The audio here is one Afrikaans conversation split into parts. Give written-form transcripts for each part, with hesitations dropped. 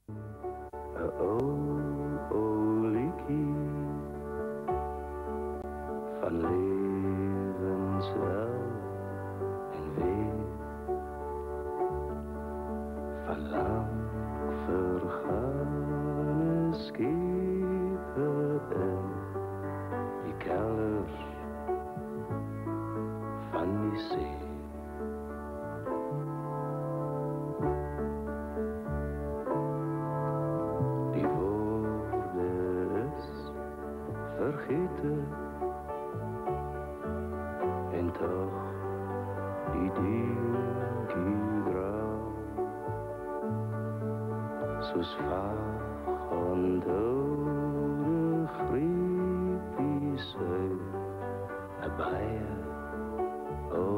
O liedje van levenswel en weer, van lang vergane schepen in die kelders van die zee. Die woorden is vergeten en toch die dinkie draag, soos vaag onthoude griepies uit 'n baie ou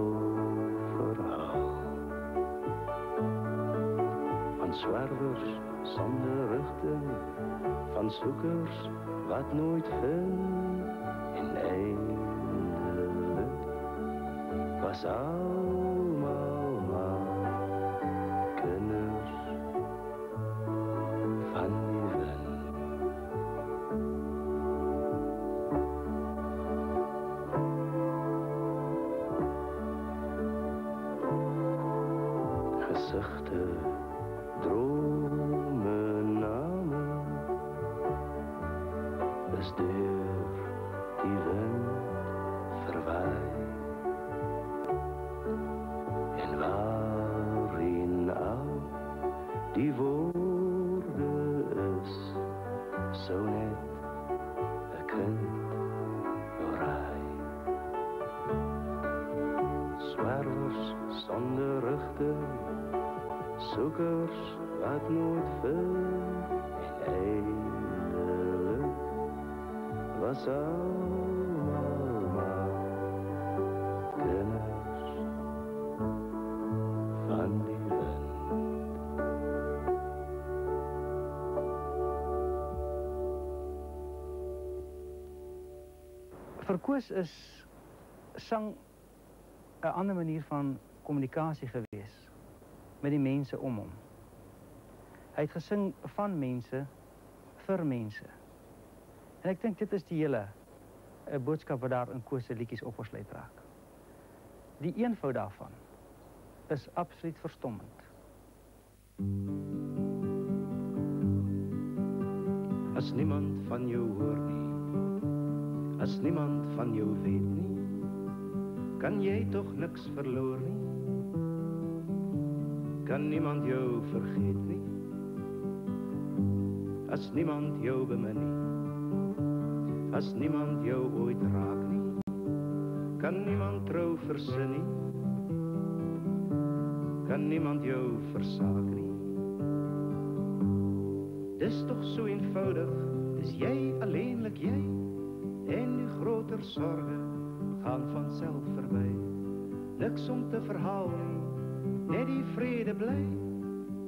verhaal van zwervers zonder richting, van zoekers wat nooit vind en eindelijk was allemaal maar kinders van die wind. Gezichten, dromen, namen is deur die wind verwaai. En waarin al die woorden is, zo net 'n kind oraai. Zwervers zonder richting, zoekers wat nooit vind en eindelijk was allemaal maar kinders van die wind. Vir Koos is sang 'n ander manier van kommunikasie gewees met die mense om hom. Hy het gesing van mense vir mense. En ek dink dit is die hele boodskap wat daar in Koos se liedjies opgesluit raak. Die eenvoud daarvan is absoluut verstommend. As niemand van jou hoor nie, as niemand van jou weet nie, kan jy tog niks verloor nie. Kan niemand jou vergeet nie, as niemand jou bemin nie, as niemand jou ooit raak nie, kan niemand trou versin nie, kan niemand jou versaak nie. Dis toch so eenvoudig, is jy alleenlik jy, en die groter sorge gaan vanself verby. Niks om te verhaal nie, net die vrede bly,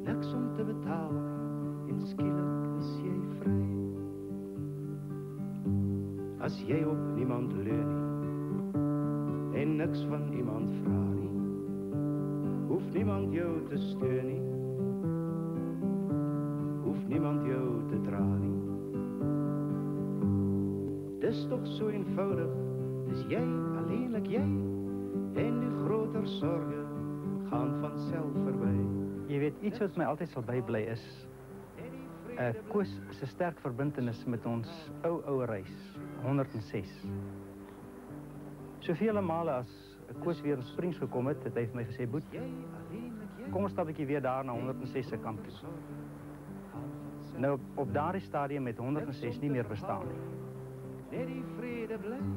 niks om te betaal nie, en skielik is jy vry. As jy op niemand leun nie, en niks van iemand vra nie, hoef niemand jou te steun nie, hoef niemand jou te dra nie. Dis toch so eenvoudig, is jy alleenlik jy, en die groter sorge gaan vanself verby. Jy weet, iets wat my altyd sal bybly is Koos se sterk verbintenis met ons ou reis 106. Soveel male as Koos weer in Springs gekom het, het hy vir my gesê, Boet, kom ons stap 'n bietjie weer daar na 106 se kant toe. Nou op daardie stadium het 106 nie meer bestaan nie.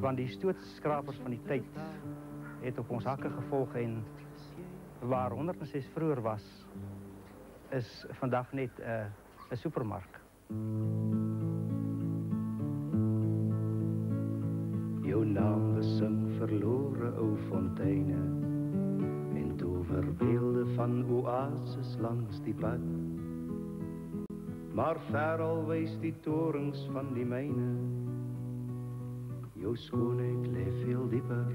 Want die stootskrapers van die tyd het op ons hakke gevolg en waar 106 vroeër was, is vandag net 'n supermark. Jou naam besing verlore ou fonteine en toverbeelde van oases langs die pad. Maar ver al wys die torens van die myne, jou skoonheid lê veel dieper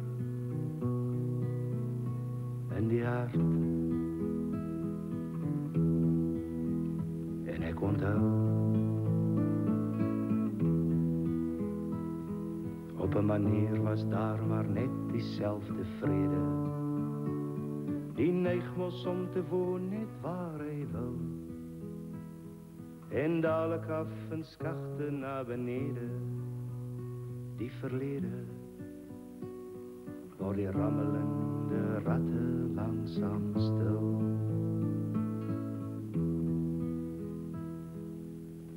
in die hart. En ek onthou op 'n manier was daar maar net dieselfde vrede. Die neig mos om te woon net waar hy wil. En dadelik af in skagte na benede. Die verlede word die rammelende ratte langsaam stil.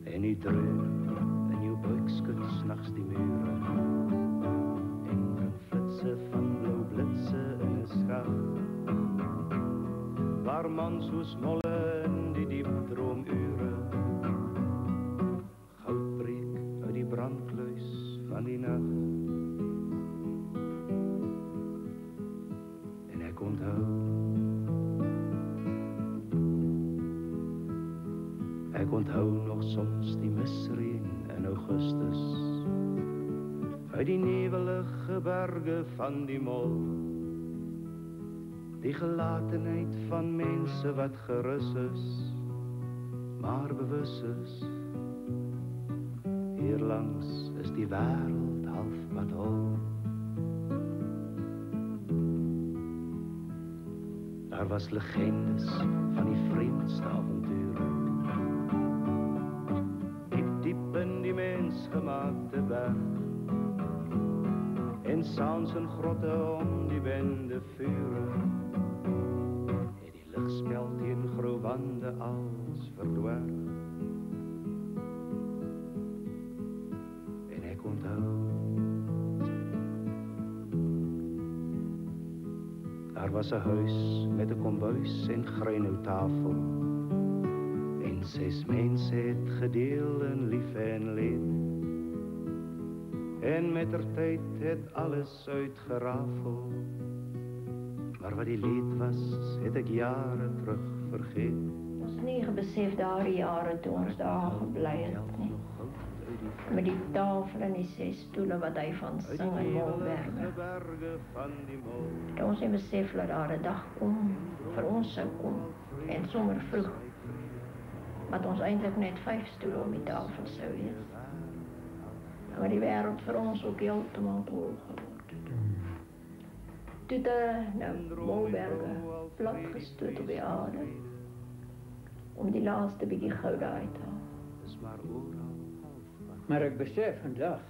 En die dreun in jou buik skud s'nags die mure. En bring flitse van blou blitse in 'n skag. Waar man soos molle in die diep droomure. Goud breek uit die brandkluis van die nag. En ek onthou. Ek onthou nog soms die misreën in Augustus. Uit die nevelige berge van die mol. Die gelatenheid van mense wat gerus is, maar bewus is. Hier langs is die wêreld halfpad hol. Daar was legendes van die vreemdste avonture. Diep in die mensgemaakte berg. En saans in grotte om die wende vure. Het die ligspel teen grou wande als verdwerg. En ek onthou. Daar was 'n huis met 'n kombuis en greinoutafel. En 6 mense het gedeel in lief en leed. En mettertyd het alles uitgerafel. Maar wat die leed was, het ek jare terug vergeet. Ons het nie besef daardie jare toe ons daar gebly het nie. Met die tafel en die 6 stoele wat hy van sing in Molberge. Het ons nie besef dat daar 'n dag kom, vir ons sou kom, en sommer vroeg. Wat ons eintlik net 5 stoele om die tafel sou wees. Maar die wêreld vir ons ook heeltemal hol geword. Toe het Molberge plat gestoot op die aarde. Om die laaste bietjie goud uit te haal. Maar ek besef vandag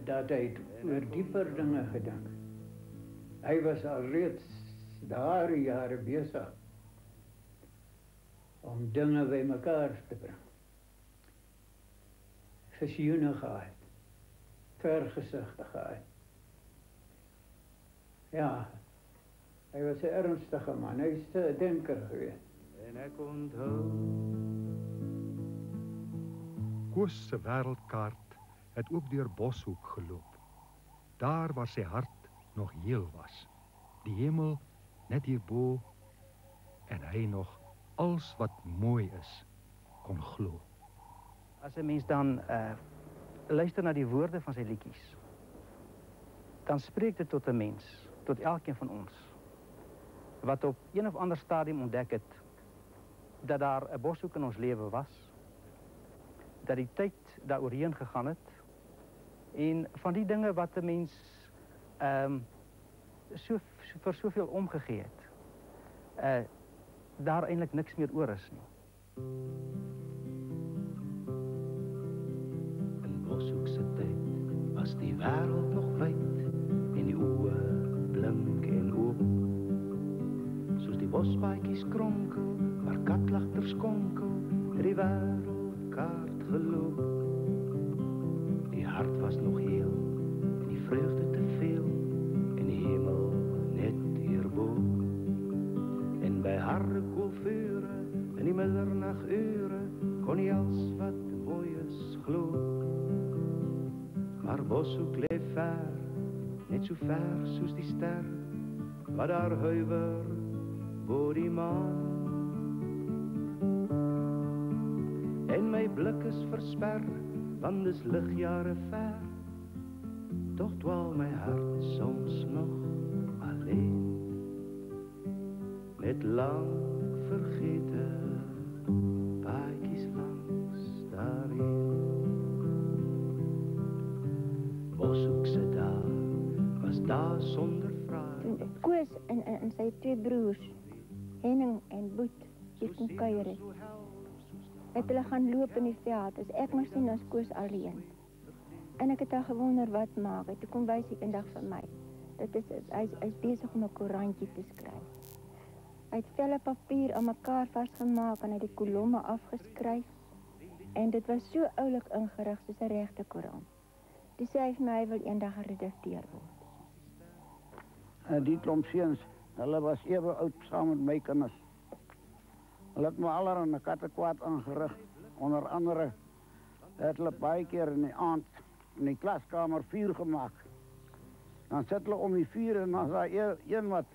dat hy oor dieper dinge gedink. Hy was alreeds daardie jare besig om dinge bymekaar te bring. Visioene gehad, vergesigte gehad. Ja, hy was 'n ernstige man, hy was 'n denker geweest. En ek onthou. Koos se wêreldkaart het ook deur Boshoek geloop. Daar waar sy hart nog heel was. Die hemel net hierbo en hy nog alles wat mooi is kon glo. As 'n mens dan luister na die woorde van sy liedjies, dan spreek dit tot 'n mens, tot elkeen van ons, wat op een of ander stadium ontdek het dat daar 'n Boshoek in ons lewe was, dat die tyd daar oorheen gegaan het, en van die dinge wat 'n mens vir soveel omgegee het, daar eintlik niks meer oor is nie. In Boshoek se tyd was die wêreld nog wyd en die oë blink en oop. Soos die bospaadjies kronkel, waar katlagters konkel, het die wêreldkaart geloop. Die hart was nog heel en die vreugde te veel en die hemel net hierbo. En by harde koelvure in die middernagure kon nie als wat mooi is glo. Maar Boshoek lê ver, net so ver soos die ster wat daar huiwer bo die maan. En my blik is versper, want dis ligjare ver. Tog dwaal my hart soms nog alleen met lang vergete Koos en sy 2 broers, Henning en Boet, die kom kuier het. Het hulle gaan loop in die theaters. Ek maar sien as Koos alleen. En ek het al gewonder wat maak. Toe kom wys ek eendag vir my. Hy is besig om 'n koerantjie te skryf. Hy het velle papier aan mekaar vasgemaak en hy het die kolomme afgeskryf. En dit was so oulik ingerig soos 'n regte koerant. Toe sê hy vir my hy wil eendag 'n redakteur word. Die klomp seuns, hulle was ewe oud saam met my kinders. Hulle het my allerhande katte kwaad aangerig. Onder andere het hulle baie keer in die aand in die klaskamer vuur gemaak. Dan sit hulle om die vuur en dan is daar een wat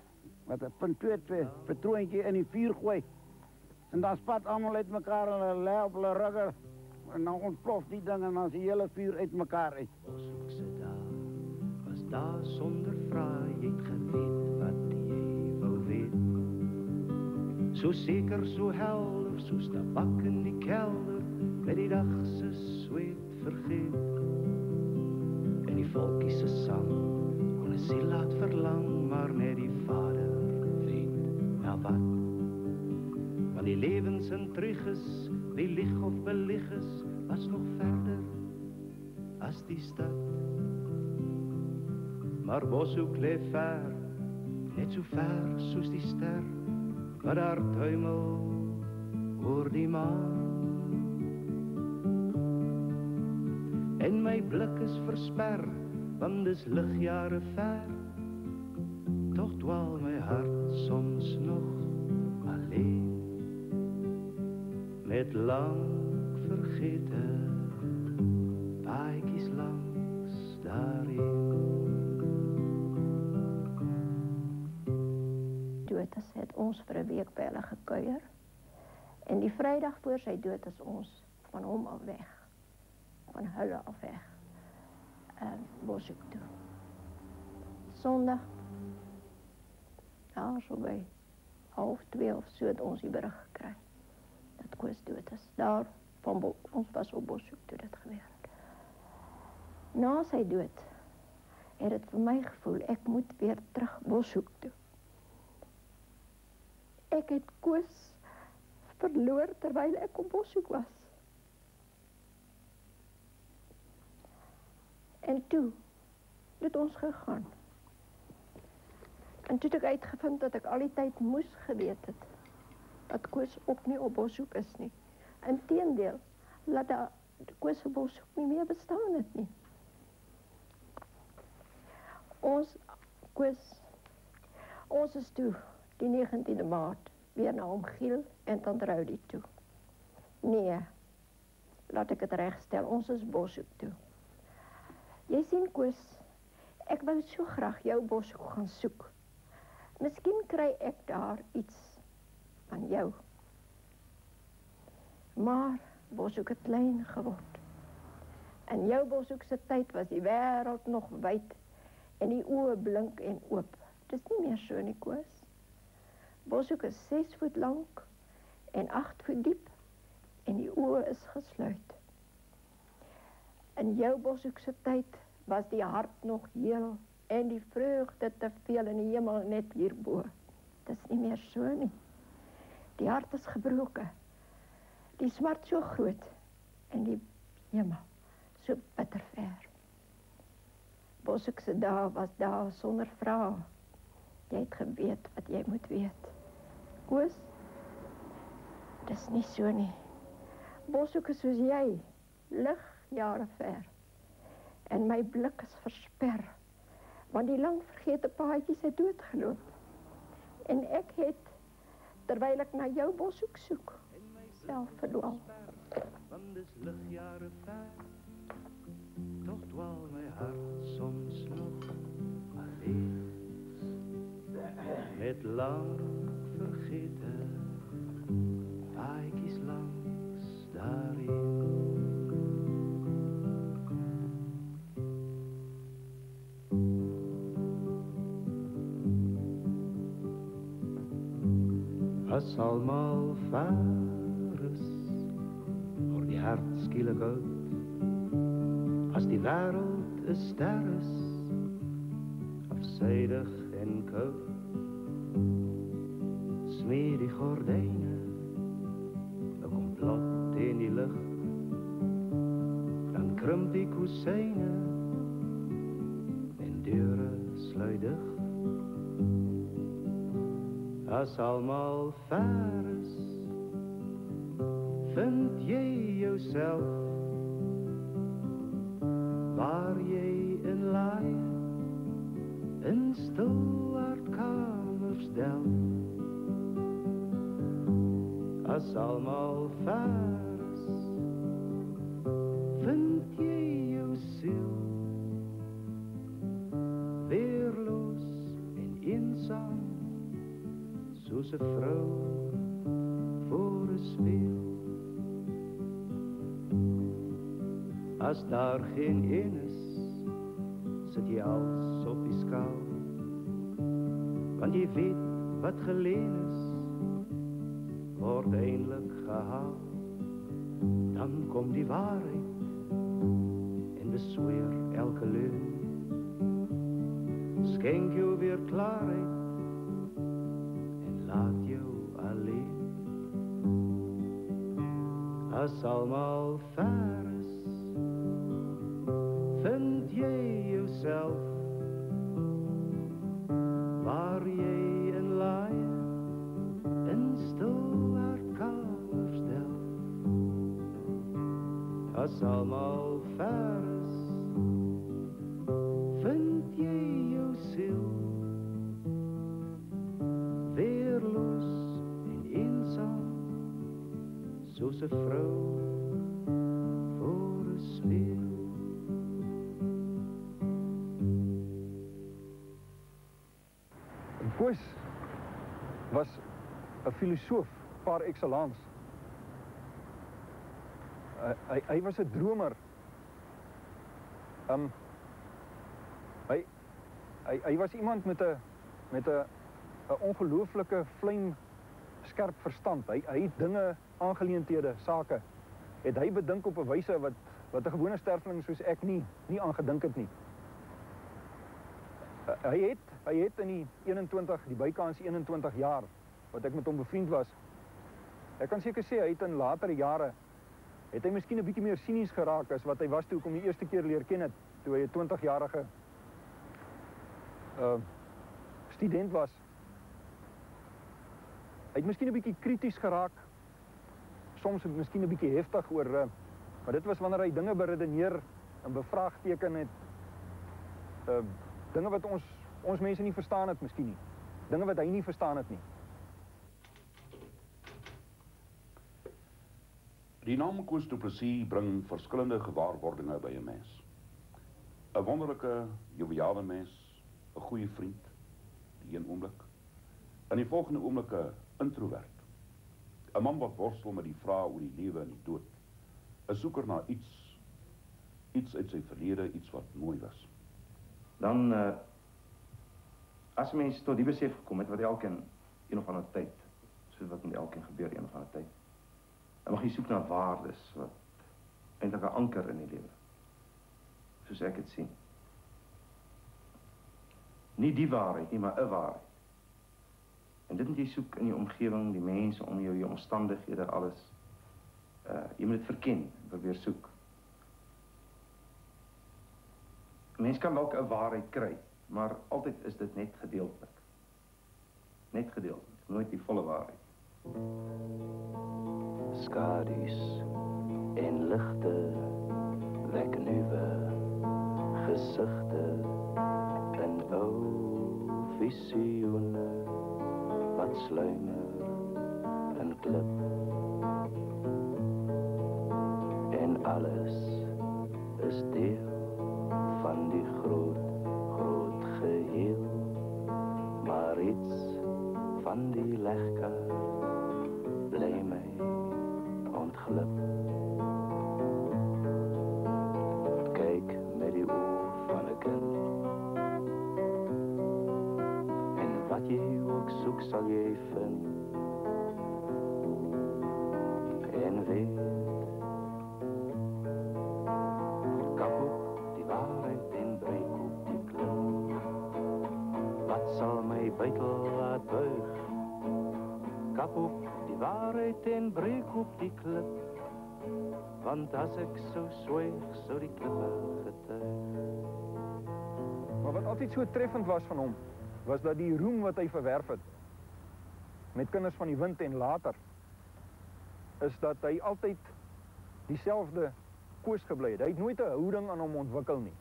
'n .22 patroontjie in die vuur gooi. En dan spat almal uit mekaar en hulle lê op hulle rugge. En dan ontplof die ding en dan is die hele vuur uit mekaar uit. Boshoekse daar was daar sonder vrae, jy het geweet wat jy wou weet. So seker, so helder, soos tabak in die kelder, met die dag se sweet vergeet. En die volkie se sang kon 'n siel laat verlang, maar net die vader weet na wat. Want die lewensintriges, wie lieg of belieg is, was nog verder as die stad. Maar Boshoek lê ver, net so ver soos die ster, wat daar tuimel oor die maan. En my blik is versper, want dis ligjare ver, tog dwaal my hart soms nog alleen, met lang vergete paadjies langs daarheen. Dood het ons vir 'n week by hulle gekuier. En die Vrydag voor sy dood is ons van hom af weg. Van hulle af weg. Boshoek toe. Sondag, ja, so by 1:30 of so het ons die berig gekry dat Koos dood is. Daar van ons was op Boshoek toe dit gebeur het. Na sy dood het dit vir my gevoel ek moet weer terug Boshoek toe. Ek het Koos verloor terwyl ek op Boshoek was. En toe het ons gegaan. En toe het ek uitgevind dat ek al die tyd moes geweet het dat Koos ook nie op Boshoek is nie. Inteendeel, dat Koos op Boshoek nie meer bestaan het nie. Ons is toe die 19de Maart weer na Omgiel en Tandraudi toe. Nee, laat ek het regstel, ons is Boshoek toe. Jy sien Koos, ek wou so graag jou Boshoek gaan soek. Miskien kry ek daar iets van jou. Maar Boshoek het klein geword. En jou Boshoek se tyd was die wêreld nog wyd en die oë blink en oop. Dis nie meer so nie, Koos. Boshoek is 6 voet lank en 8 voet diep en die oë is gesluit. In jou Boshoek se tyd was die hart nog heel en die vreugde te veel in die hemel net hierbo. Dis nie meer so nie. Die hart is gebroken. Die smart so groot en die hemel so bitter ver. Boshoek se dae was dae sonder vrae. Jy het geweet wat jy moet weet. Koos, dis nie so nie. Boshoek is soos jy, ligjare ver. En my blik is versper, want die lang vergete paadjies het doodgeloop. En ek het, terwyl ek na jou Boshoek soek, self verdwaal. Want dis ligjare ver, tog dwaal my hart soms nog alleen. Met lang vergete paadjies langs daarheen. As almal ver is, word die hart skielik oud. As die wêreld 'n ster is, afsydig en koud. smeer die gordijnen, een complot in die lucht. Dan krimpt die kozijnen en deuren sluit dicht. Als allemaal ver is, vind jij jouzelf waar jij in laaien, in stil hartkamers delft. Als allemaal ver is, vind jij jouw ziel weerloos en eenzaam, zoals een vrouw voor een speel. Als daar geen een is, zit je als op die schaal. Want je weet wat geleen is, wordt eindelijk gehaald. Dan komt die waarheid en bezweer elke leun. Schenk jou weer klaarheid en laat jou alleen. Als allemaal ver is, vind jij jezelf waar jij in laaien, in stil hartkamers delft. Als allemaal ver is, vind jij jouw ziel weerloos en eenzaam, zoals een vrouw voor een speel. Koos was een filosoof par excellence. Hij was een dromer. Hij was iemand met een ongelooflijke vlijmscherp verstand. Hij het dingen, aangeleenthede, sake, het hy bedink op 'n wyse wat 'n gewone sterveling soos ek nie aangedink het nie. Hy het in die bykans 21 jaar wat ek met hom bevriend was. Ek kan seker sê hy het in latere jare het hy miskien 'n bietjie meer sinies geraak as wat hy was toe ek hom die eerste keer leer ken het, toe hy 'n 20-jarige student was. Hy het miskien 'n bietjie krities geraak, soms miskien 'n bietjie heftig oor, maar dit was wanneer hy dinge beredeneer en bevraagteken het, dinge wat ons mense nie verstaan het miskien nie, dinge wat hy nie verstaan het nie. Die naam Koos Du Plessis bring verskillende gewaarwordinge by 'n mens. 'n wonderlike, joviale mens, 'n goeie vriend, die een oomblik, in die volgende oomblik 'n introvert. 'n man wat worstel met die vrae oor die lewe en die dood. 'n soeker na iets uit sy verlede, iets wat mooi was. Dan, as mens tot die besef gekom het, wat elkeen een of ander tyd, soos wat met elkeen gebeur een of ander tyd, dan mag jy soek na waardes, wat eintlik 'n anker in die lewe, soos ek het sien. Nie die waarheid nie, maar 'n waarheid. En dit moet jy soek in die omgewing, die mense om jou, jou omstandighede, alles. Jy moet dit verken, probeer soek. Mens kan dalk 'n waarheid kry, maar altyd is dit net gedeeltelik. Net gedeeltelik, nooit die volle waarheid. Skadu's en ligte wek nuwe gesigte en ou visioene wat sluimer en klip. En alles is deel van die groot geheel, maar iets van die legkaart bly my ontglip. Kyk met die oog van 'n kind, en wat jy ook soek sal jy vind. En weet, kap op die waarheid en breek op die klip. Wat sal my buitel laat buig? kap op die waarheid en breek op die klip. Want as ek sou swyg, sou die klippe getuig. Maar wat altyd so treffend was van hom, was dat die roem wat hy verwerf het, met Kinders van die Wind en later, is dat hy altyd dieselfde Koos gebly het. Hy het nooit 'n houding aan hom ontwikkel nie.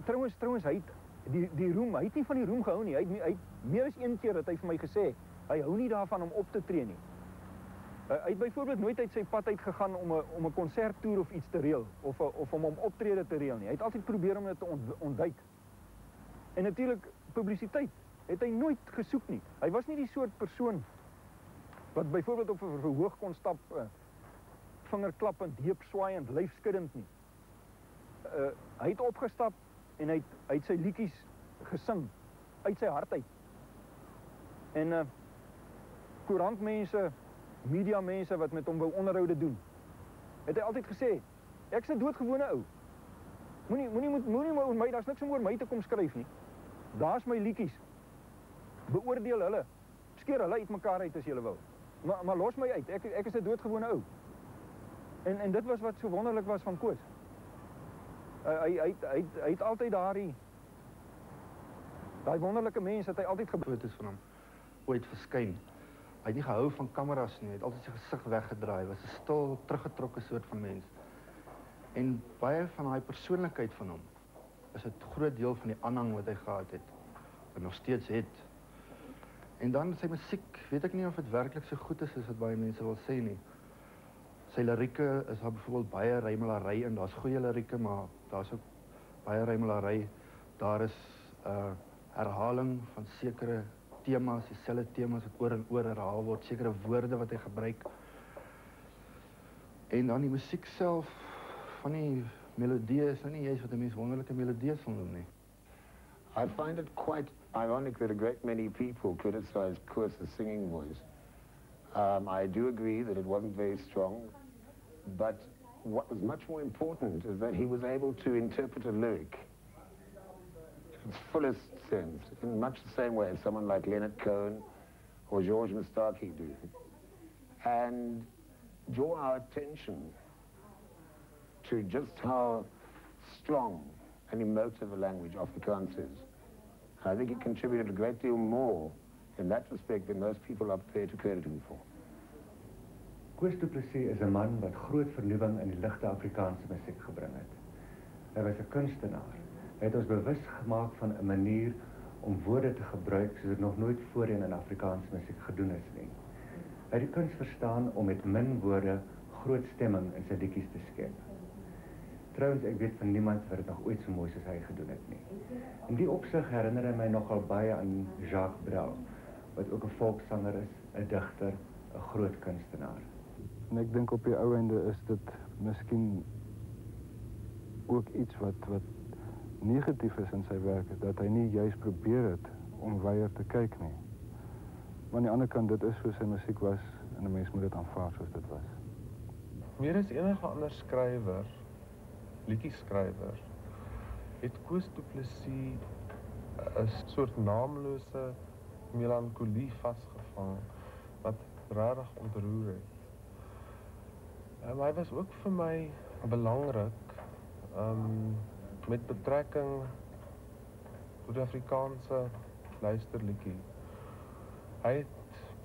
Trouwens, hy het die roem, hy het nie van die roem gehou nie. Hy het meer as een keer het hy vir my gesê, hy hou nie daarvan om op te tree nie. Hy het byvoorbeeld nooit uit sy pad uitgegaan om 'n konserttoer of iets te reël, of om optrede te reël nie. Hy het altyd probeer om dit te ontduik. En natuurlik, publisiteit het hy nooit gesoek nie. Hy was nie die soort persoon wat byvoorbeeld op 'n verhoog kon stap, vingerklappend, heupswaaiend, lyfskuddend nie. Hy het opgestap en hy het sy liedjies gesing uit sy hart uit. En koerantmense, mediamense wat met hom wou onderhoude doen, het hy altyd gesê, ek is 'n doodgewone ou. Moenie oor my, daar's niks om oor my te kom skryf nie. Daar's my liedjies. Beoordeel hulle. Skeer hulle uit mekaar uit as julle wil. Maar los my uit. Ek is 'n doodgewone ou. En dit was wat so wonderlik was van Koos. Hy het altyd daai wonderlike mens het hy altyd foto's van hom ooit verskyn. Hy het nie gehou van kameras nie, hy het altyd sy gesig weggedraai, was 'n stil, teruggetrokke soort van mens. En baie van daai persoonlikheid van hom is 'n groot deel van die aanhang wat hy gehad het, en nog steeds het. En dan sy musiek, weet ek nie of dit werklik so goed is as wat baie mense wil sê nie. Sy lirieke is daar byvoorbeeld baie rymelary in, daar's goeie lirieke, maar daar's ook baie rymelary. Daar is herhaling van sekere temas, dieselfde temas wat oor en oor herhaal word, sekere woorde wat hy gebruik. En dan die musiek self van die melodie is nou nie juist wat 'n mens wonderlike melodie sal noem nie. I find it quite ironic that a great many people criticized Koos's singing voice. I do agree that it wasn't very strong, but what was much more important is that he was able to interpret a lyric in its fullest sense, in much the same way as someone like Leonard Cohen or George Mustaki do, and draw our attention to just how strong and emotive a language Afrikaans is. I think he contributed a great deal more in that respect than most people are prepared to credit him for. Koos Du Plessis is 'n man wat groot vernuwing in die ligte Afrikaanse musiek gebring het. Hy was 'n kunstenaar. Hy het ons bewus gemaak van 'n manier om woorde te gebruik soos dit nog nooit voorheen in Afrikaanse musiek gedoen is nie. Hy het die kuns verstaan om met min woorde groot stemming in sy liedjies te skep. Trouwens, ek weet van niemand wat dit nog ooit so mooi soos hy gedoen het nie. In die opsig herinner hy my nogal baie aan Jacques Brel, wat ook 'n volkssanger is, 'n digter, 'n groot kunstenaar. En ek dink op die ou einde is dit miskien ook iets wat negatief is in sy werk, dat hy nie juist probeer het om weier te kyk nie. Maar aan die ander kant, dit is hoe sy musiek was, en 'n mens moet dit aanvaar soos dit was. Meer as enige ander skrywer, liedjieskrywer, het Koos Du Plessis 'n soort naamlose melankolie vasgevang, wat regtig ontroer het. Hy was ook vir my belangrik, met betrekking tot die Afrikaanse luisterliedjie. Hy het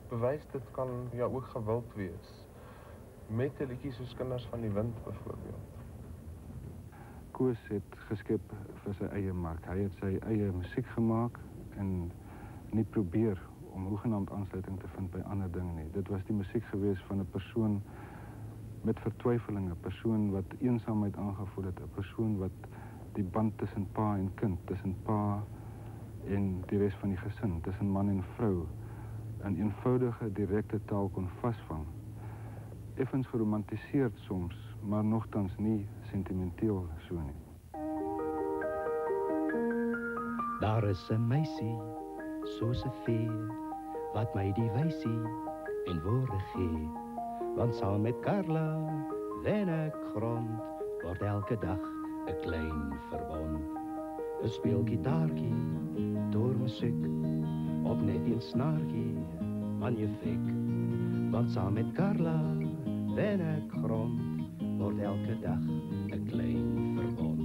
bewys dit kan ja ook gewild wees, met 'n liedjie soos Kinders van die Wind byvoorbeeld. Koos het geskep vir sy eie mark. Hy het sy eie musiek gemaak en nie probeer om hoegenaamd aansluiting te vind by ander dinge nie. Dit was die musiek gewees van 'n persoon met vertwyfeling, 'n persoon wat eensaamheid aangevoel het, 'n persoon wat die band tussen pa en kind, tussen pa en die res van die gesin, tussen man en vrou, in eenvoudige, direkte taal kon vasvang. Effens geromantiseerd soms, maar nogtans nie sentimenteel so nie. Daar is 'n meisie, soos 'n vee, wat my die wysie en woorde gee. Want saam met Carla wen ek grond, word elke dag 'n klein verbond. 'n Speel gitaartjie, door musiek, op net een snaartjie, magnifiek. Want saam met Carla wen ek grond, word elke dag 'n klein verbond.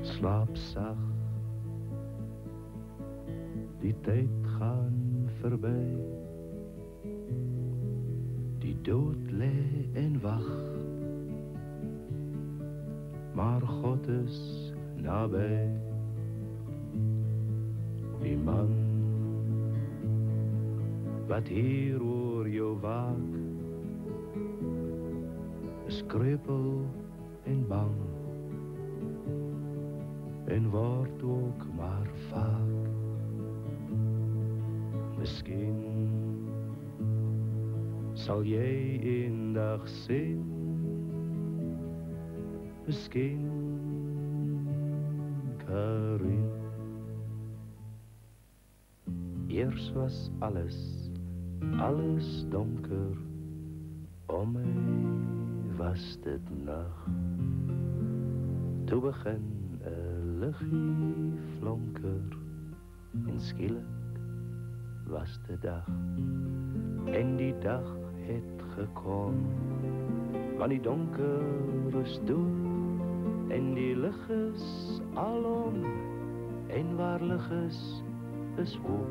Slaap sag, die tyd gaan verby. Die dood lê en wag, maar God is naby. Die man wat hier oor jou waak, is kreupel en bang, en word ook maar vaak. Miskien sal jy eendag sien, miskien Karin. Eers was alles donker, om my was dit nag. Toe begin 'n liggie flonker, en skielik was de dag. En die dag het gekom, want die donker is dood, en die lig is alom, en waar lig is hoop,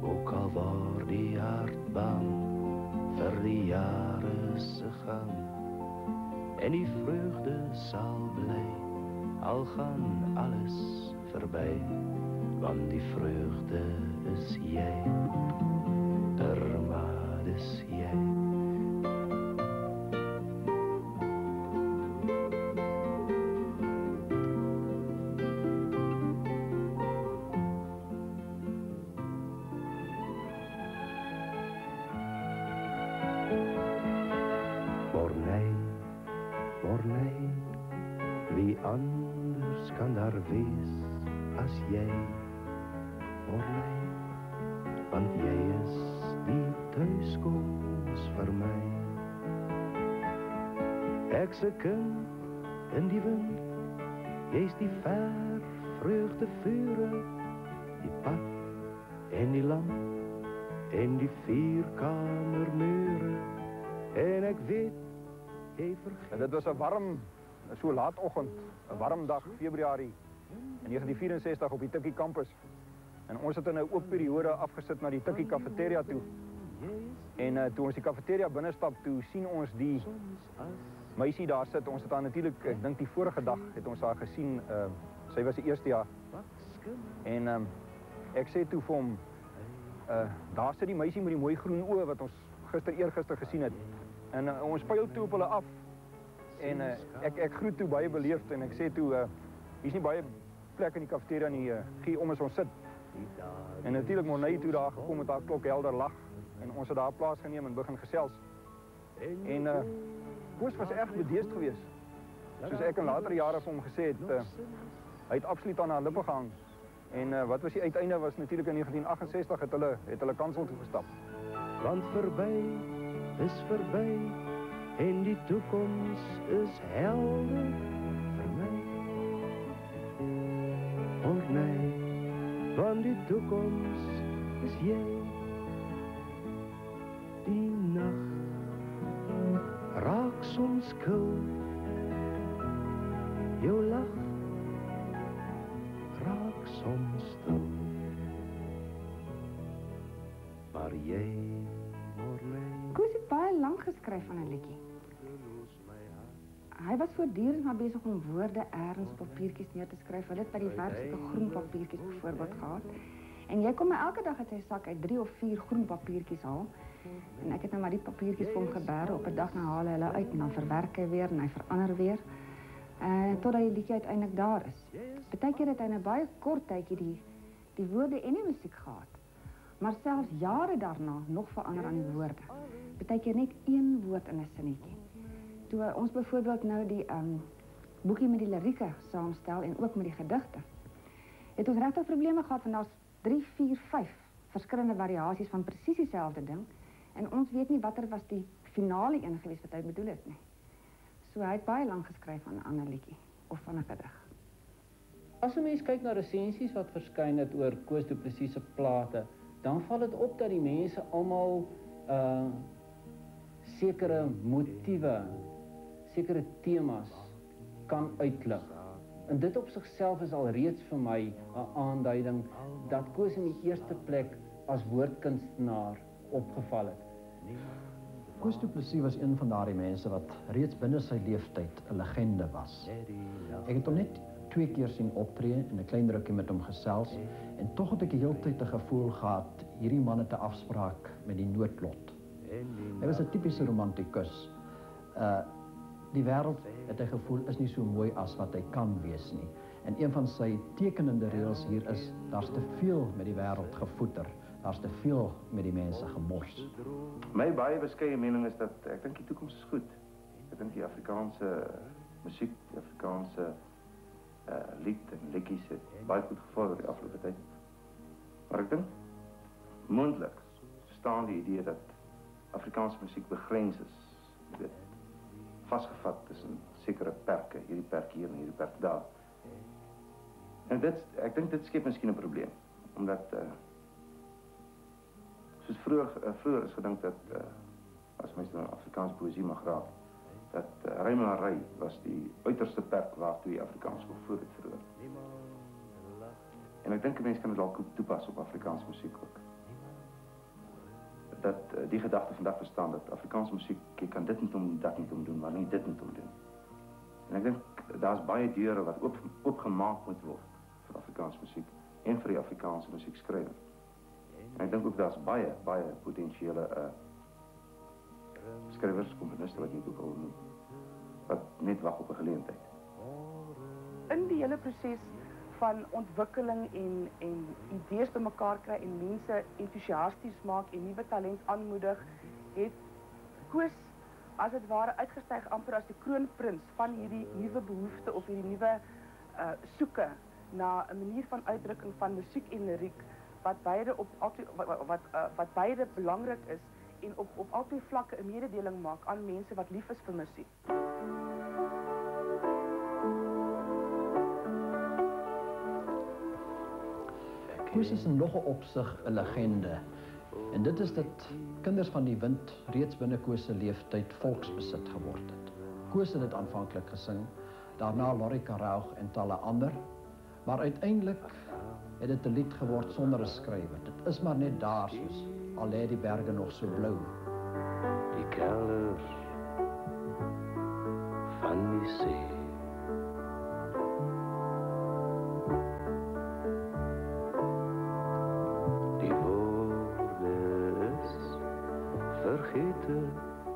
ook al word die hart bang, vir die jare se gang, en die vreugde sal bly, al gaan alles verby, want die vreugde is jy, Irma, dis jy. Mornay, wie anders kan daar wees as jy, Mornay, want jy is die thuiskoms vir my. Ek's 'n kind in die wind, jy's die ver vreugde vure, die pad en die lamp en die vierkamermure, en ek weet jy vergeet. En dit was 'n warm, so laatoggend, 'n warm dag, Februarie in 1964 op die Tikkie kampus. En ons het in 'n oop periode afgesit na die Tikkie kafeteria toe. En toe ons die kafeteria binnestap, toe sien ons die meisie daar sit. Ons het haar natuurlik, ek dink die vorige dag het ons haar gesien. Sy was die eerste jaar. En ek sê toe vir hom, daar sit die meisie met die mooi groen oë wat ons eergister gesien het. En ons pyl toe op hulle af. En ek groet toe baie beleefd en ek sê toe, hier's nie baie plek in die kafeteria nie, gee om as ons sit. En natuurlik Mornay toe daar gekom met haar klok helder lag en ons het daar plaas geneem en begin gesels. En Koos was erg bedeesd geweest. Soos ek in latere jare vir hom gesê het, hy het absoluut aan haar lippe gehang. En wat was die uiteinde was natuurlik in 1968 het hulle kansel toe gestap. Want verby is verby en die toekoms is helder vir my. Mornay, want die toekoms is jy. Die nag raak soms koud, jou lach raak soms stil. Maar jy, Mornay, Koos het baie lank geskryf van 'n liedjie. Hy was voortdurend maar besig om woorde ergens op papiertjies neer te skryf. Hulle het by die werk sulke groen papiertjies byvoorbeeld gehad. En jy kom maar elke dag uit sy sak uit 3 of 4 groen papiertjies haal. En ek het nou maar die papiertjies vir hom geberg. Op 'n dag dan haal hy hulle uit en dan verwerk hy weer en hy verander weer. Totdat die liedjie uiteindelik daar is. Partykeer het hy 'n baie kort tydjie die woorde en die musiek gehad. Maar selfs jare daarna nog verander aan die woorde. Partykeer net 1 woord in 'n sinnetjie. Toe ons byvoorbeeld nou die boekie met die lirieke saamstel en ook met die gedigte, het ons regtig probleme gehad van daar's 3, 4, 5 verskillende variasies van presies dieselfde ding en ons weet nie watter was die finale een gewees wat hy bedoel het nie. So hy het baie lank geskryf aan 'n ander liedjie of van 'n gedig. As 'n mens kyk na resensies wat verskyn het oor Koos Du Plessis se plate, dan val dit op dat die mense almal sekere motiewe, sekere temas kan uitlig. En dit op sigself is al reeds vir my 'n aanduiding dat Koos in die eerste plek as woordkunstenaar opgeval het. Koos Du Plessis was een van daardie mense wat reeds binne sy leeftyd 'n legende was. Ek het hom net 2 keer sien optree en 'n klein rukkie met hom gesels en tog het ek die hele tyd 'n gevoel gehad hierdie man het 'n afspraak met die noodlot. Hy was 'n tipiese romantikus. Die wêreld, het hy gevoel, is nie so mooi as wat hy kan wees nie. En een van sy tekenende reëls hier is, daar's te veel met die wêreld gevoeter. Daar's te veel met die mense gemors. My baie beskeie mening is dat ek dink die toekoms is goed. Ek dink die Afrikaanse musiek, die Afrikaanse lied en liedjies het baie goed gevorder die afgelope tyd. Maar ek dink moontlik staan die idee dat Afrikaanse musiek begrens is. Jy weet, vasgevat tussen sekere perke, hierdie perk hier en hierdie perk daar. En ek dink dit skep miskien 'n probleem, omdat soos vroeër is gedink dat as mense na Afrikaanse poësie mag raak, dat rymelarry was die uiterste perk waartoe die Afrikaans gevoer het vroeër. En ek dink 'n mens kan dit dalk toepas op Afrikaanse musiek ook. Dat die gedagte vandag verstaan dat Afrikaanse musiek, jy kan dit niet om, dat niet om doen, maar nie dit niet om doen. En ek dink daar's baie deure wat oopgemaak moet word vir Afrikaanse musiek en vir die Afrikaanse musiekskrywer. En ek dink ook daar's baie potensiële skrywers, komponiste wat jy ook al noem, wat net wag op 'n geleentheid. In die hele proses van ontwikkeling en idees bymekaar kry en mense entoesiasties maak en nuwe talent aanmoedig, het Koos as dit ware uitgestyg amper as die kroonprins van hierdie nuwe behoefte of hierdie nuwe soeke na 'n manier van uitdrukking van musiek en liriek wat beide wat beide belangrik is en op albei vlakke 'n mededeling maak aan mense wat lief is vir musiek. Koos is in nog 'n opsig 'n legende. En dit is dat Kinders van die Wind reeds binne Koos se leeftyd volksbesit geword het. Koos het dit aanvanklik gesing, daarna Lorrie Karaug en talle ander, maar uiteindelik het dit 'n lied geword sonder 'n skrywer. Dit is maar net daar soos al lê die berge nog so blou. Die kelders van die see.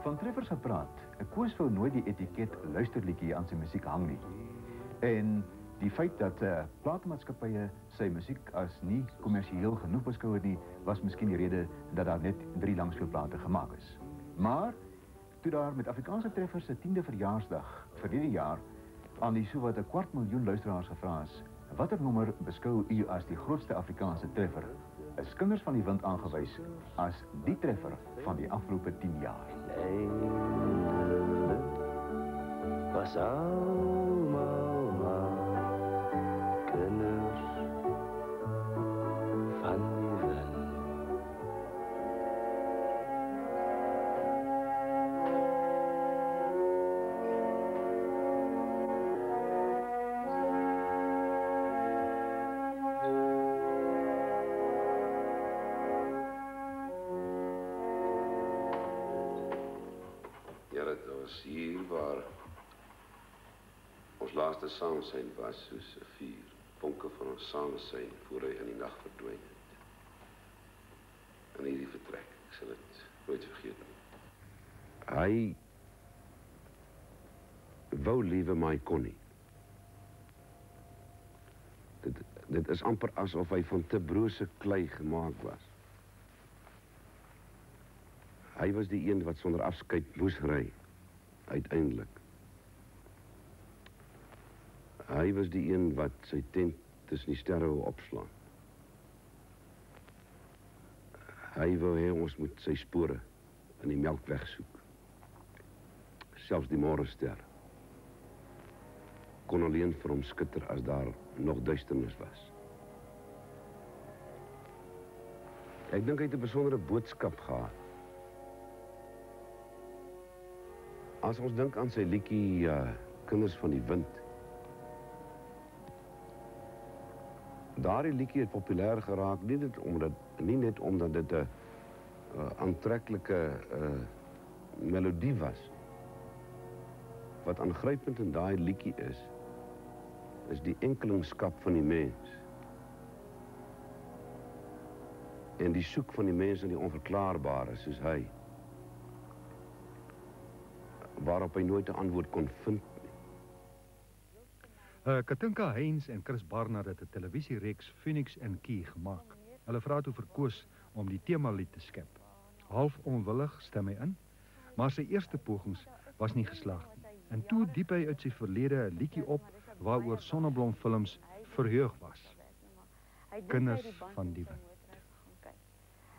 Van treffers gepraat, Koos wou nooit die etiket luisterliedjie aan sy musiek hang nie. En die feit dat platenmaatskappye sy musiek as nie kommersieel genoeg beskou het nie, was miskien die rede dat daar net 3 langspeelplate gemaak is. Maar toe daar met Afrikaanse treffers se 10de verjaarsdag verlede jaar aan die sowat 250.000 luisteraars gevra is, watter nommer beskou u as die grootste Afrikaanse treffer, is Kinders van die Wind aangewys as die treffer van die afgelope 10 jaar. Eindelijk was almal maar kinders van die wind. Was hier waar ons laaste samesyn was, soos 'n vuur, vonke van ons samesyn voor hy in die nag verdwyn het. In hierdie vertrek, ek sal dit nooit vergeet nie. Hy wou liewe my kon nie. Dit is amper asof hy van te brose klei gemaak was. Hy was die een wat sonder afskeid moes ry. Uiteindelik. Hy was die een wat sy tent tussen die sterre wou opslaan. Hy wou hê ons moet sy spore in die melk wegsoek. Selfs die morgenster kon alleen vir hom skitter as daar nog duisternis was. Ek dink hy het 'n besondere boodskap gehad. As ons dink aan sy liedjie Kinders van die Wind. Daardie liedjie het populêr geraak nie net omdat dit 'n aantreklike melodie was. Wat aangrypend in daai liedjie is die enkelingskap van die mens. En die soek van die mens in die onverklaarbare, soos hy. Waarop hy nooit 'n antwoord kon vind nie. Katinka Heinz en Chris Barnard het 'n televisiereeks Phoenix and Key gemaak. Hulle vra toe vir Koos om die temalied te skep. Half onwillig stem hy in, maar sy eerste pogings was nie geslaagd nie. En toe diep hy uit sy verlede 'n liedjie op waaroor Sonneblom Films verheug was. Kinders van die Wind.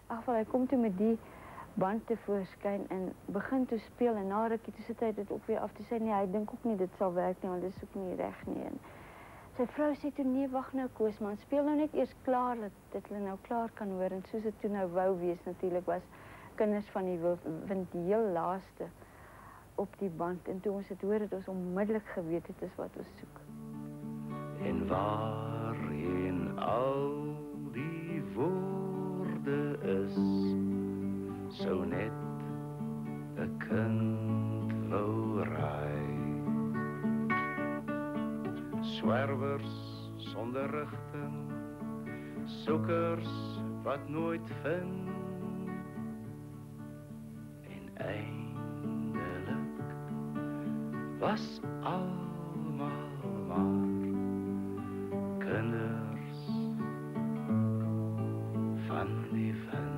Agval, hy kom toe met die band tevoorskyn en begin toe speel en na rukkie toe sit hy dit ook weer af te sê nee, hy dink ook nie dit sal werk nie want dit is ook nie reg nie. En sy vrou sê toe nee, wag nou Koos man, speel nou net eers klaar dat dit hulle nou klaar kan hoor en soos dit toe nou wou wees natuurlik was Kinders van die Wind die heel laaste op die band en toe ons het hoor het ons onmiddellik geweet het is wat ons soek. En waarheen al die woorde is, sou net 'n kind wou raai. Swerwers sonder rigting, soekers wat nooit vind, en eindelik was almal maar kinders van die wind.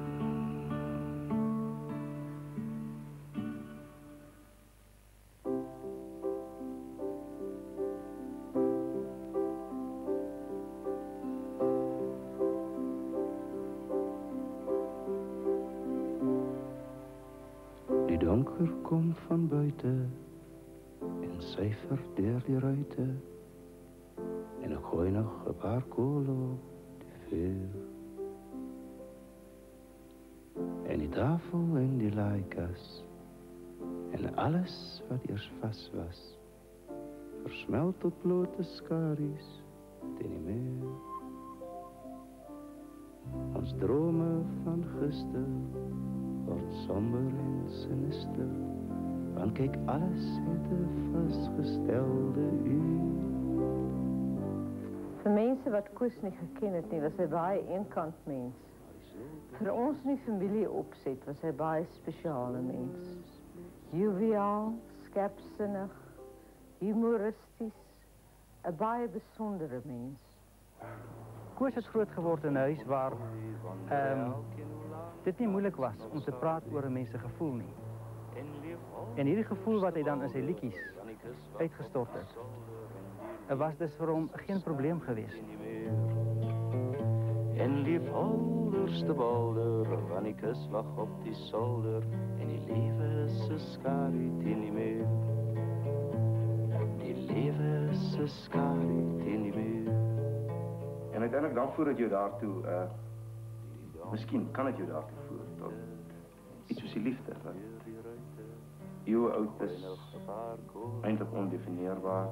Die donker kom van buite en syfer deur die ruite en ek gooi nog 'n paar kool op die vuur. En die tafel en die laaikas en alles wat eers vas was versmelt tot blote skaries teen die muur. Ons drome van gister word somber en sinister, want kyk alles het 'n vasgestelde uur. Vir mense wat Koos nie geken het nie, was hy baie eenkant mens. Vir ons in die familie opset was hy baie spesiale mens. Joviaal, skerpsinnig, humoristies, 'n baie besondere mens. Koos het groot geword in 'n huis waar dit nie moeilik was om te praat oor 'n mens se gevoel nie. En hierdie gevoel wat hy dan in sy liedjies uitgestort het, was dus vir hom geen probleem gewees nie. En liefhouderste balder, van die kus lag op die solder, en die lewe se skare teen die muur. Die lewe se skare teen die muur. En uiteindelik dan voer dit jou daartoe, miskien kan dit jou daartoe voer, tot iets soos die liefde, wat eeuwe oud is, eintlik ondefinieerbaar.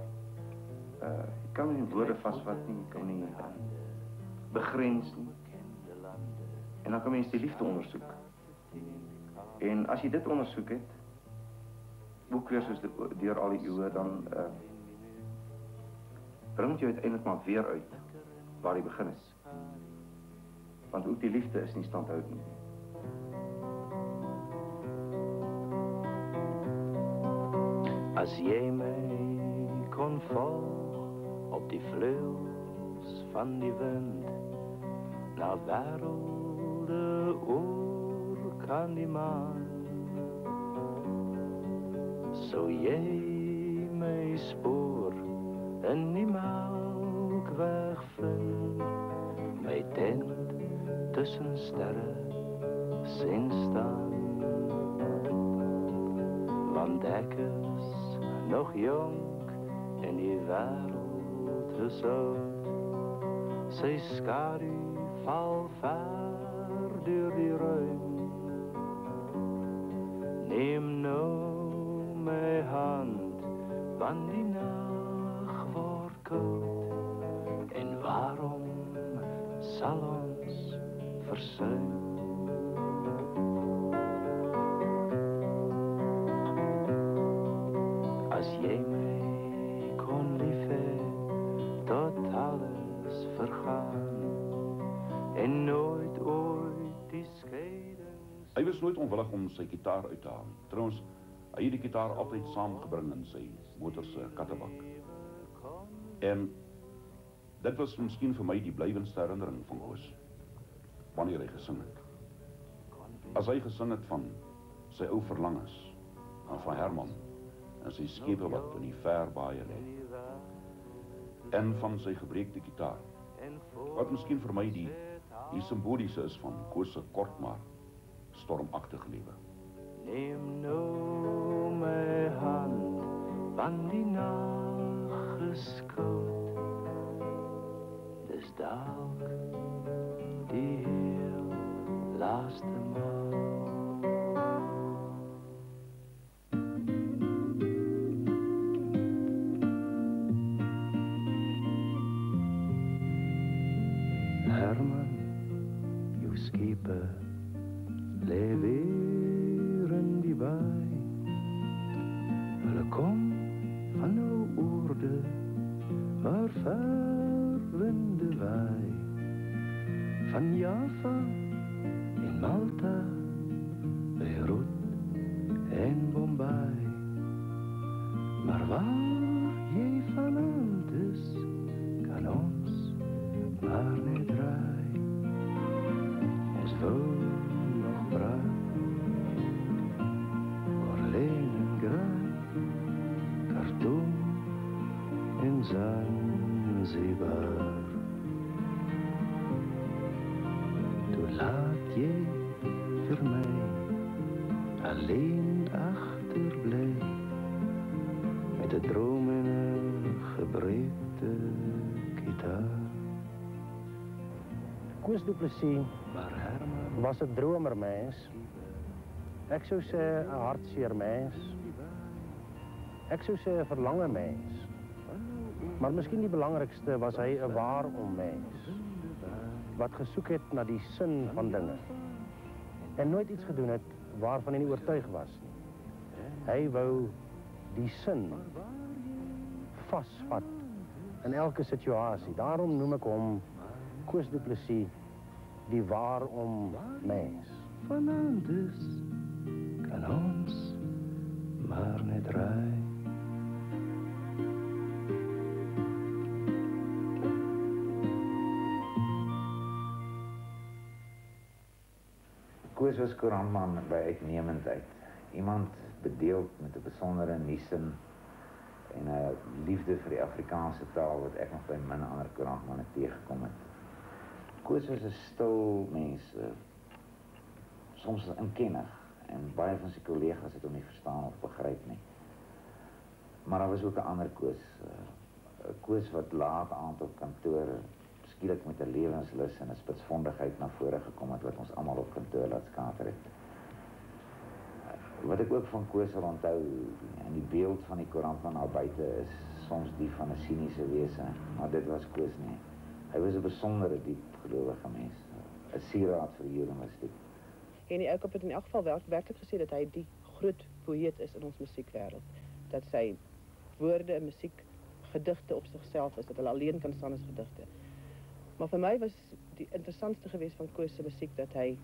Jy kan nie woorde vasvat nie, jy kan nie begrens nie. En dan kan mens die liefde ondersoek. En as jy dit ondersoek het, ook weer soos deur al die eeuwe, dan bring jy uiteindelik maar weer uit waar die begin is. Want ook die liefde is nie standhoudend nie. As jy my kon volg op die vleugels van die wind, na wêrelde oor kan die maan, sou jy my spoor in die melk melkweg vind, my tent tussen sterre sien staan. Want ek is nog jonk en die wêreld is oud. Sy skadu val ver deur die ruim. Neem nou my hand, want die nag word koud. En waarom sal ons versuim? As jy my kon lief hê, tot alles vergaan, en nooit ooit die scheiding. Hy was nooit onwillig om sy gitaar uit te haal. Trouwens, hy het die gitaar altyd saamgebring in sy motor se kattebak. En dit was miskien vir my die blywendste herinnering van Koos, wanneer hy gesing het. As hy gesing het van sy ou verlangens, en van Herman, en sy skepe wat in die ver baie lê, en van sy gebreekte gitaar, wat miskien vir my die symboliese is van Koos se kort maar stormagtige lewe. Neem nou my hand, want die nag is koud. Dis dalk die heel laaste maal. Herman, jou skepe lê weer in die baai. Hulle kom van nou oorde waar ver winde waai. Van Java en Malta, Beirut en Bombay. Maar waar jy vanavond is, kan ons maar net draai. Ons wou nog praat oor Leningrad, Khartoum en Zanzibar. Toe laat jy vir my alleen agterbly, met 'n droom en 'n gebreekte gitaar. Koos Du Plessis was 'n dromermens. Ek sou sê 'n hartseer mens. Ek sou sê 'n verlange mens. Maar miskien die belangrikste was hy 'n waarom mens, wat gesoek het na die sin van dinge en nooit iets gedoen het waarvan hy nie oortuig was nie. Hy wou die sin vasvat in elke situasie. Daarom noem ek hom Koos Du Plessis, die waarom mens. Vanavond is, kan ons maar net draai. Koos was koerantman by uitnemendheid. Iemand bedeeld met 'n besondere niesin en 'n liefde vir die Afrikaanse taal wat ek nog by min ander koerantmanne teëgekom het. Koos was 'n stil mens, soms inkennig, en baie van sy kollegas het hom nie verstaan of begryp nie. Maar daar was ook 'n ander Koos, 'n Koos wat laat aand op kantoor skielik met 'n lewenslus en 'n spitsvondigheid na vore gekom het wat ons almal op kantoor laat skater het. Wat ek ook van Koos sal onthou, en die beeld van die koerantman daar buite is soms die van 'n siniese wese, maar dit was Koos nie. Hy was 'n besondere diepgelowige mens, 'n sieraad vir die journalistiek. En die Oukop het in elk geval werklik gesê dat hy die groot poëet is in ons musiekwêreld. Dat sy woorde en musiek gedigte op sigself is, dat hulle alleen kan staan as gedigte. Maar vir my was die interessantste geweest van Koos se musiek dat hy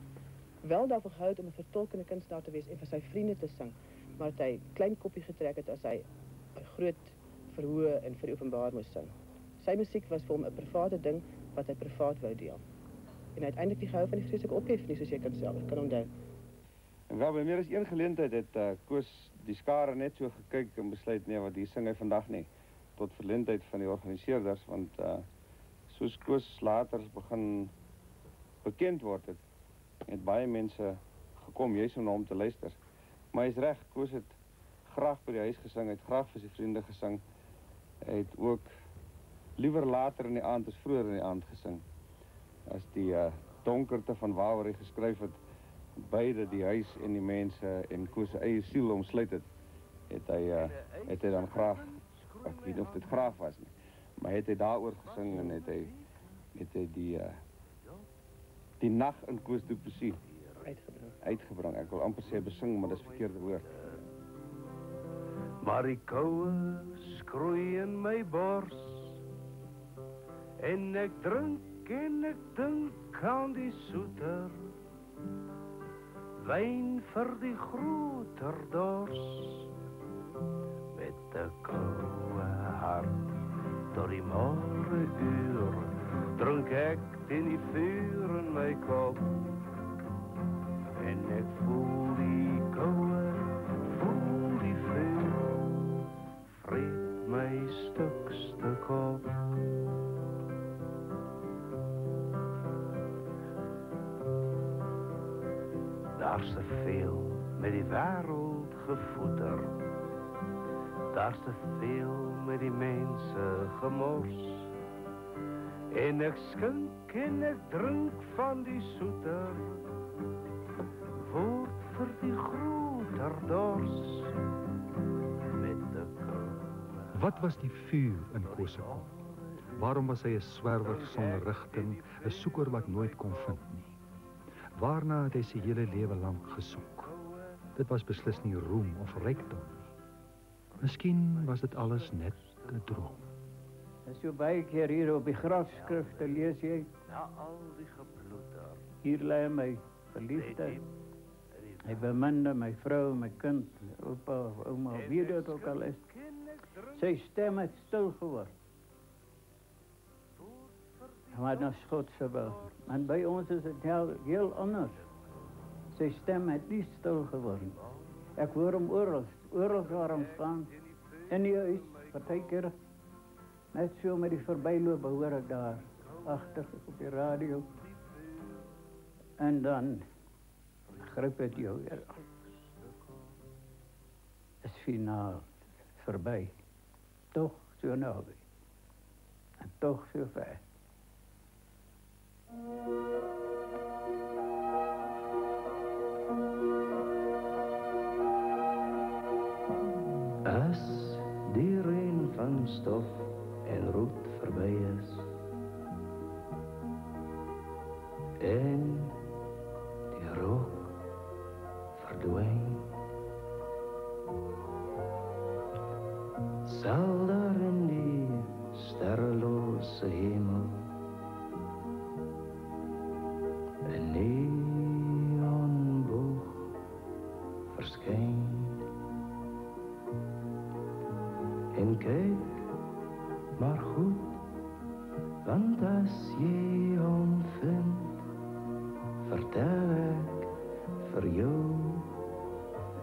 wel daarvan gehou het om 'n vertolkende kunstenaar te wees en vir sy vriende te sing, maar dat hy klein koppie getrek het as hy 'n groot verhoor en vir die openbaar moes sing. Sy musiek was vir hom 'n private ding wat hy privaat wou deel. En uiteindelik nie gehou van die vreeslike ophef nie, soos jy kan onthou. En wel, by meer as een geleentheid het Koos die skare net so gekyk en besluit, nee, wat hier sing hy vandag nie, tot verleentheid van die organiseerders, want soos Koos later begin bekend word het baie mense gekom, juist om na hom te luister. Maar hy is reg, Koos het graag by die huis gesing, hy het graag vir sy vriende gesing. Hy het ook liewer later in die aand as vroeër in die aand gesing. As die donkerte van waaroor hy geskryf het, beide die huis en die mense en Koos se eie siel omsluit het hy dan graag, ek weet nie of dit graag was nie, maar het hy daaroor gesing en het hy die nag in Koos Du Plessis uitgebring. Ek wil amper sê besing, maar dis verkeerde woord. Maar die koue skroei in my bors en ek drink en ek dink aan die soeter wyn vir die groter dors met 'n koue hart tot die môre uur drink ek teen die vuur in my kop en ek voel die koue, voel die vuur vreet my stuk op. Daar's te veel met die wêreld gevoeder. Daar's te veel met die mense gemors. En ek skink en ek drink van die soeter. Word vir die groter dors met 'n koue. Wat was die vuur in Koos se kop? Waarom was hy 'n swerwer sonder rigting, 'n soeker wat nooit kon vind nie? Waarna het hy sy hele lewe lank gesoek? Dit was beslis nie roem of rykdom nie. Miskien was dit alles net 'n droom. As jy baie keer hier op die grafskrifte lees jy, Na al die gebloeder. hier lê my verliefde. Hy beminde my vrou, my kind, oupa of ouma, wie dit ook al is. Sy stem het stil geword. Maar na God se wil. En by ons is dit heel anders. Sy stem het nie stil geword. Ek hoor hom oral waar hom staan. In die huis, partykeer. Net so met die verbyloop hoor ek daar, agter op die radio. En dan gryp het jou weer. Is finaal, verby. Toch so naby. En toch so ver. As die reën van stof en roet verby is en die rook verdwyn, sal daar in die sterrelose hemel 'n neonboog verskyn. En kyk maar goed, want as jy hom vind, vertel ek vir jou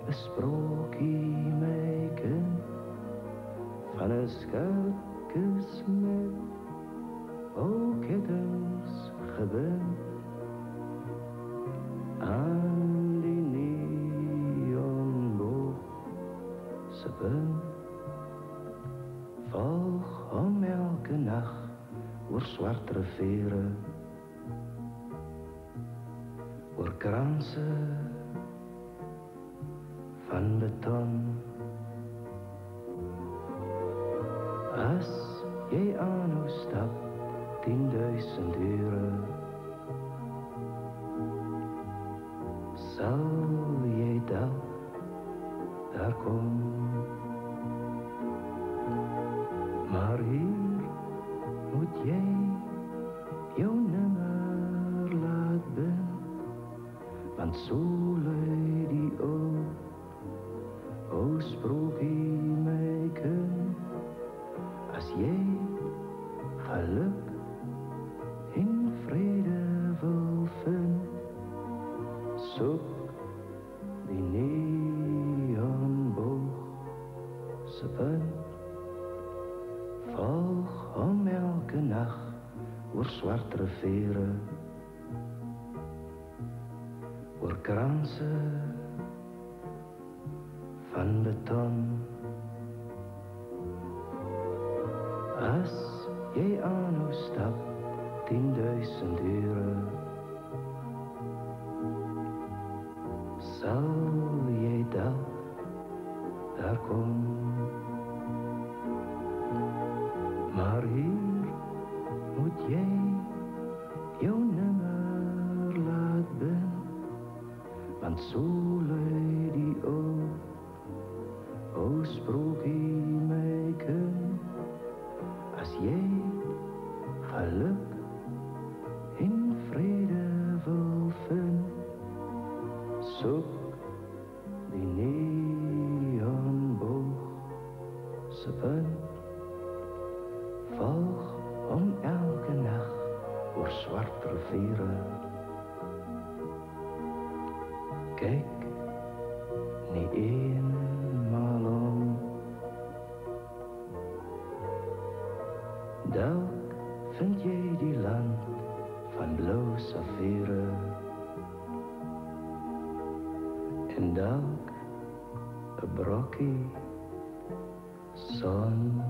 'n sprokie, my kind, van 'n skatkis met kettings gebind aan die neonboog se punt. Volg hom elke nag oor swart riviere, oor kranse van beton. As jy aanhou stap 10.000 ure, sal jy dalk daar kom. Maar hier moet jy jou nimmer laat bind, want so lui die o sprokie, my kind. As jy geluk en vrede wil vind, soek die neonboog se punt. Volg hom elke nag swart riviere, oor kranse van beton. As jy aanhou stap 10.000 ure, sal jy dalk daar kom. Maar hier moet jy jou nimmer laat bind, want so lui die o sprokie my kind. As jy geluk en vrede wil vind, soek die neonboog se punt. Volg hom elke nag oor swart riviere. Kyk nie eenmaal om. Dalk vind jy die land van blou safiere. En dalk 'n brokkie son.